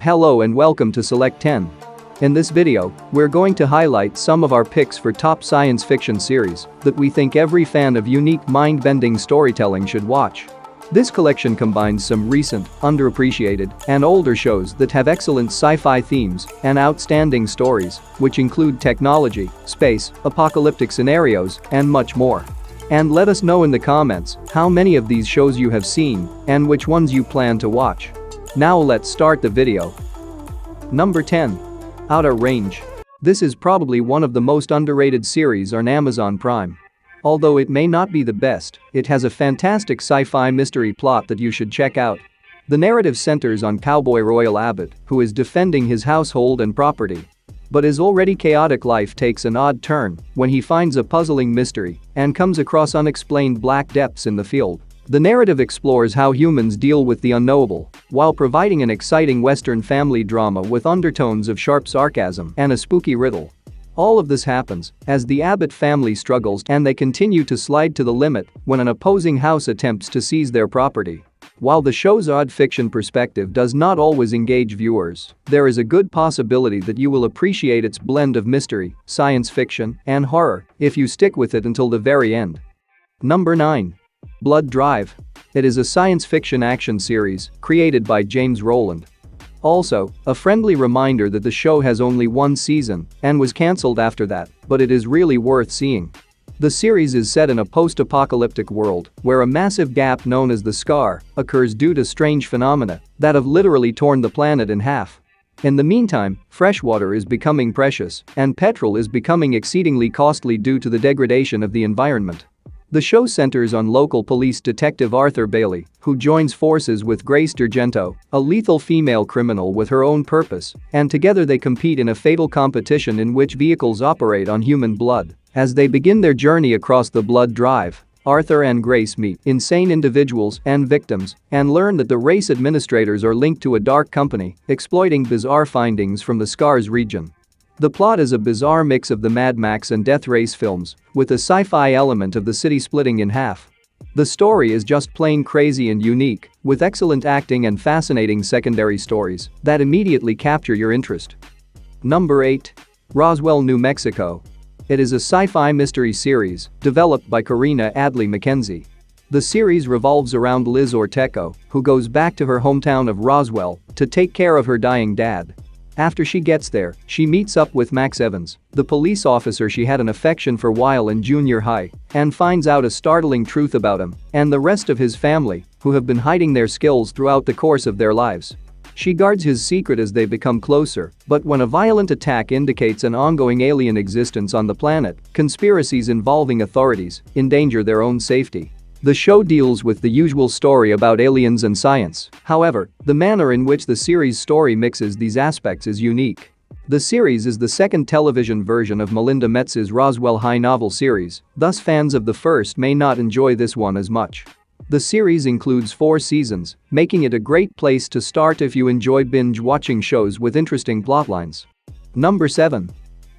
Hello and welcome to Select 10. In this video, we're going to highlight some of our picks for top science fiction series that we think every fan of unique mind-bending storytelling should watch. This collection combines some recent, underappreciated, and older shows that have excellent sci-fi themes and outstanding stories, which include technology, space, apocalyptic scenarios, and much more. And let us know in the comments how many of these shows you have seen and which ones you plan to watch. Now let's start the video. Number 10. Outer Range. This is probably one of the most underrated series on Amazon Prime. Although it may not be the best, it has a fantastic sci-fi mystery plot that you should check out. The narrative centers on Cowboy Royal Abbott, who is defending his household and property. But his already chaotic life takes an odd turn when he finds a puzzling mystery and comes across unexplained black depths in the field. The narrative explores how humans deal with the unknowable while providing an exciting Western family drama with undertones of sharp sarcasm and a spooky riddle. All of this happens as the Abbott family struggles and they continue to slide to the limit when an opposing house attempts to seize their property. While the show's odd fiction perspective does not always engage viewers, there is a good possibility that you will appreciate its blend of mystery, science fiction, and horror if you stick with it until the very end. Number 9. Blood Drive. It is a science fiction action series created by James Rowland. Also, a friendly reminder that the show has only one season and was cancelled after that, but it is really worth seeing. The series is set in a post-apocalyptic world where a massive gap known as the Scar occurs due to strange phenomena that have literally torn the planet in half. In the meantime, freshwater is becoming precious and petrol is becoming exceedingly costly due to the degradation of the environment. The show centers on local police detective Arthur Bailey, who joins forces with Grace D'Argento, a lethal female criminal with her own purpose, and together they compete in a fatal competition in which vehicles operate on human blood. As they begin their journey across the blood drive, Arthur and Grace meet insane individuals and victims and learn that the race administrators are linked to a dark company exploiting bizarre findings from the Scars region. The plot is a bizarre mix of the Mad Max and Death Race films, with a sci-fi element of the city splitting in half. The story is just plain crazy and unique, with excellent acting and fascinating secondary stories that immediately capture your interest. Number 8. Roswell, New Mexico. It is a sci-fi mystery series developed by Karina Adley Mackenzie. The series revolves around Liz Orteco, who goes back to her hometown of Roswell to take care of her dying dad. After she gets there, she meets up with Max Evans, the police officer she had an affection for while in junior high, and finds out a startling truth about him and the rest of his family, who have been hiding their skills throughout the course of their lives. She guards his secret as they become closer, but when a violent attack indicates an ongoing alien existence on the planet, conspiracies involving authorities endanger their own safety. The show deals with the usual story about aliens and science. However, the manner in which the series' story mixes these aspects is unique. The series is the second television version of Melinda Metz's Roswell High novel series, thus fans of the first may not enjoy this one as much. The series includes 4 seasons, making it a great place to start if you enjoy binge-watching shows with interesting plotlines. Number 7.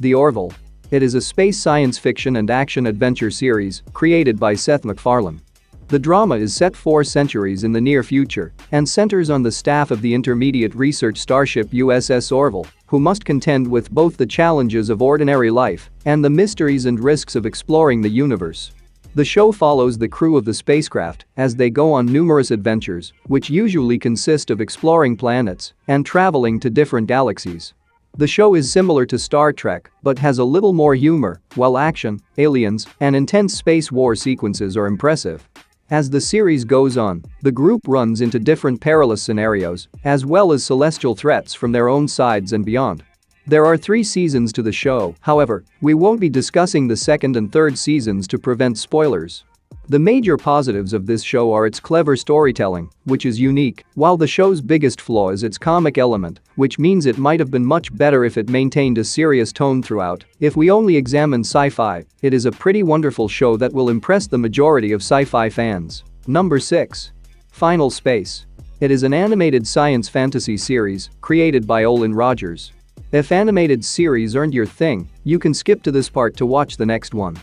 The Orville. It is a space science fiction and action-adventure series created by Seth MacFarlane. The drama is set 4 centuries in the near future and centers on the staff of the intermediate research starship USS Orville, who must contend with both the challenges of ordinary life and the mysteries and risks of exploring the universe. The show follows the crew of the spacecraft as they go on numerous adventures, which usually consist of exploring planets and traveling to different galaxies. The show is similar to Star Trek but has a little more humor, while action, aliens, and intense space war sequences are impressive. As the series goes on, the group runs into different perilous scenarios, as well as celestial threats from their own sides and beyond. There are 3 seasons to the show, however, we won't be discussing the second and third seasons to prevent spoilers. The major positives of this show are its clever storytelling, which is unique, while the show's biggest flaw is its comic element, which means it might have been much better if it maintained a serious tone throughout. If we only examine sci-fi, it is a pretty wonderful show that will impress the majority of sci-fi fans. Number 6. Final Space. It is an animated science fantasy series created by Olin Rogers. If animated series aren't your thing, you can skip to this part to watch the next one.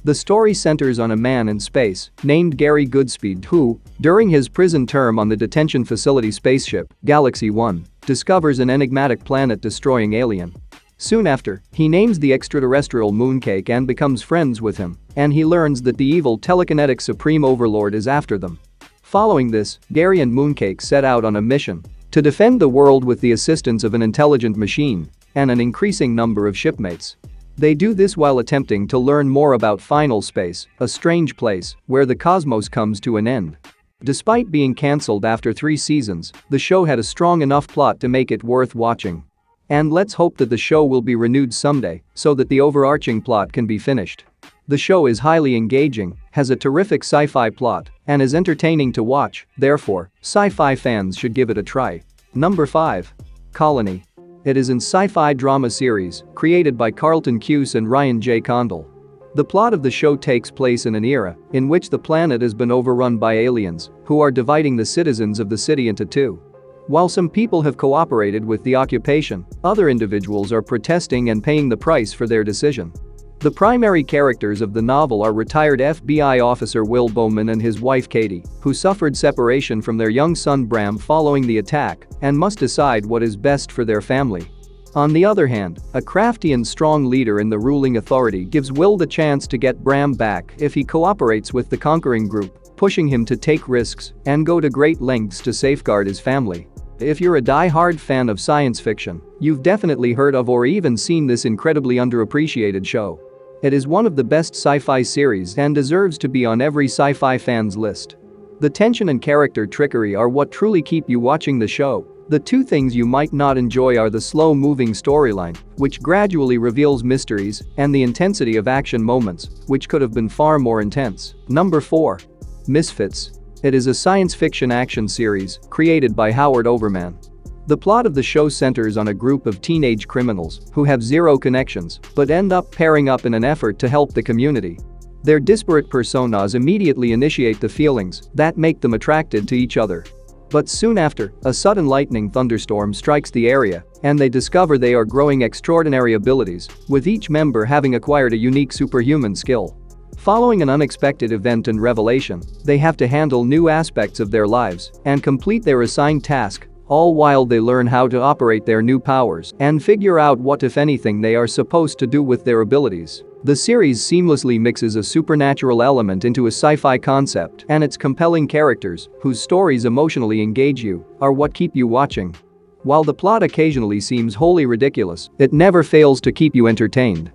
The story centers on a man in space named Gary Goodspeed who, during his prison term on the detention facility spaceship Galaxy 1, discovers an enigmatic planet-destroying alien. Soon after, he names the extraterrestrial Mooncake and becomes friends with him, and he learns that the evil telekinetic Supreme Overlord is after them. Following this, Gary and Mooncake set out on a mission to defend the world with the assistance of an intelligent machine and an increasing number of shipmates. They do this while attempting to learn more about final space, a strange place where the cosmos comes to an end. Despite being cancelled after 3 seasons, the show had a strong enough plot to make it worth watching. And let's hope that the show will be renewed someday so that the overarching plot can be finished. The show is highly engaging, has a terrific sci-fi plot, and is entertaining to watch, therefore, sci-fi fans should give it a try. Number 5. Colony. It is an sci-fi drama series created by Carlton Cuse and Ryan J. Condal. The plot of the show takes place in an era in which the planet has been overrun by aliens who are dividing the citizens of the city into 2. While some people have cooperated with the occupation, other individuals are protesting and paying the price for their decision. The primary characters of the novel are retired FBI officer Will Bowman and his wife Katie, who suffered separation from their young son Bram following the attack and must decide what is best for their family. On the other hand, a crafty and strong leader in the ruling authority gives Will the chance to get Bram back if he cooperates with the conquering group, pushing him to take risks and go to great lengths to safeguard his family. If you're a die-hard fan of science fiction, you've definitely heard of or even seen this incredibly underappreciated show. It is one of the best sci-fi series and deserves to be on every sci-fi fan's list. The tension and character trickery are what truly keep you watching the show. The 2 things you might not enjoy are the slow-moving storyline, which gradually reveals mysteries, and the intensity of action moments, which could have been far more intense. Number 4. Misfits. It is a science fiction action series created by Howard Overman. The plot of the show centers on a group of teenage criminals who have 0 connections but end up pairing up in an effort to help the community. Their disparate personas immediately initiate the feelings that make them attracted to each other. But soon after, a sudden lightning thunderstorm strikes the area, and they discover they are growing extraordinary abilities, with each member having acquired a unique superhuman skill. Following an unexpected event and revelation, they have to handle new aspects of their lives and complete their assigned task, all while they learn how to operate their new powers and figure out what, if anything, they are supposed to do with their abilities. The series seamlessly mixes a supernatural element into a sci-fi concept, and its compelling characters, whose stories emotionally engage you, are what keep you watching. While the plot occasionally seems wholly ridiculous, it never fails to keep you entertained.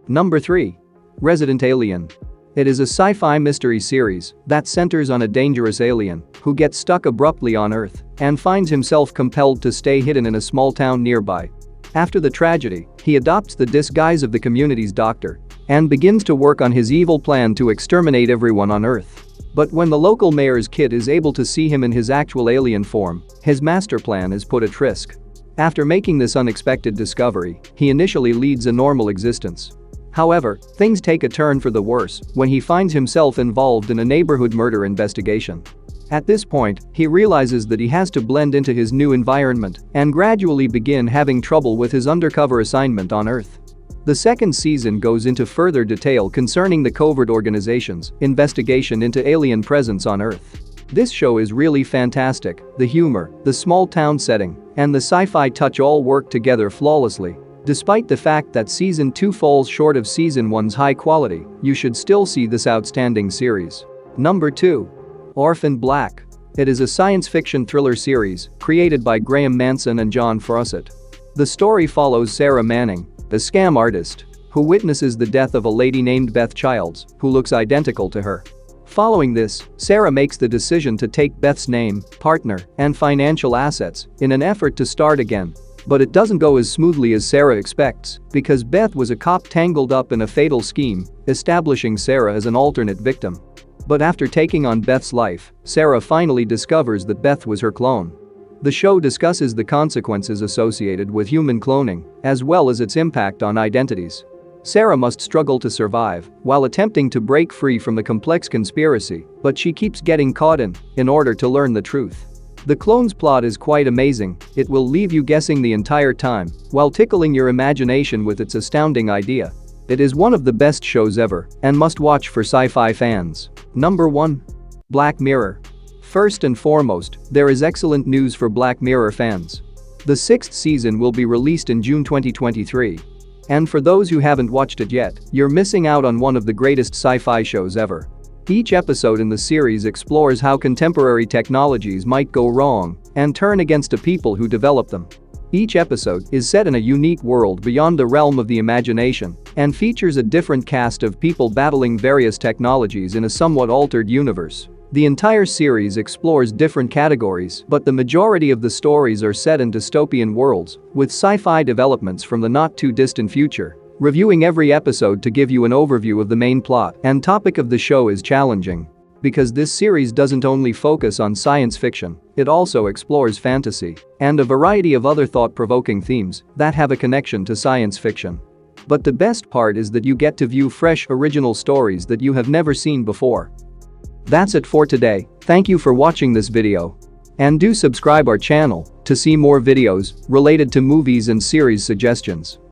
Number 3. Resident Alien. It is a sci-fi mystery series that centers on a dangerous alien who gets stuck abruptly on Earth and finds himself compelled to stay hidden in a small town nearby. After the tragedy, he adopts the disguise of the community's doctor and begins to work on his evil plan to exterminate everyone on Earth. But when the local mayor's kid is able to see him in his actual alien form, his master plan is put at risk. After making this unexpected discovery, he initially leads a normal existence. However, things take a turn for the worse when he finds himself involved in a neighborhood murder investigation. At this point, he realizes that he has to blend into his new environment and gradually begin having trouble with his undercover assignment on Earth. The second season goes into further detail concerning the covert organization's investigation into alien presence on Earth. This show is really fantastic. The humor, the small town setting, and the sci-fi touch all work together flawlessly. Despite the fact that Season 2 falls short of Season 1's high quality, you should still see this outstanding series. Number 2. Orphan Black. It is a science fiction thriller series created by Graham Manson and John Fawcett. The story follows Sarah Manning, a scam artist, who witnesses the death of a lady named Beth Childs, who looks identical to her. Following this, Sarah makes the decision to take Beth's name, partner, and financial assets in an effort to start again. But it doesn't go as smoothly as Sarah expects, because Beth was a cop tangled up in a fatal scheme, establishing Sarah as an alternate victim. But after taking on Beth's life, Sarah finally discovers that Beth was her clone. The show discusses the consequences associated with human cloning, as well as its impact on identities. Sarah must struggle to survive while attempting to break free from the complex conspiracy, but she keeps getting caught in order to learn the truth. The clone's plot is quite amazing. It will leave you guessing the entire time while tickling your imagination with its astounding idea. It is one of the best shows ever and must watch for sci-fi fans. Number 1. Black Mirror. First and foremost, there is excellent news for Black Mirror fans. The 6th season will be released in June 2023. And for those who haven't watched it yet, you're missing out on one of the greatest sci-fi shows ever. Each episode in the series explores how contemporary technologies might go wrong and turn against a people who develop them. Each episode is set in a unique world beyond the realm of the imagination and features a different cast of people battling various technologies in a somewhat altered universe. The entire series explores different categories, but the majority of the stories are set in dystopian worlds, with sci-fi developments from the not-too-distant future. Reviewing every episode to give you an overview of the main plot and topic of the show is challenging. Because this series doesn't only focus on science fiction, it also explores fantasy and a variety of other thought-provoking themes that have a connection to science fiction. But the best part is that you get to view fresh, original stories that you have never seen before. That's it for today. Thank you for watching this video. And do subscribe our channel to see more videos related to movies and series suggestions.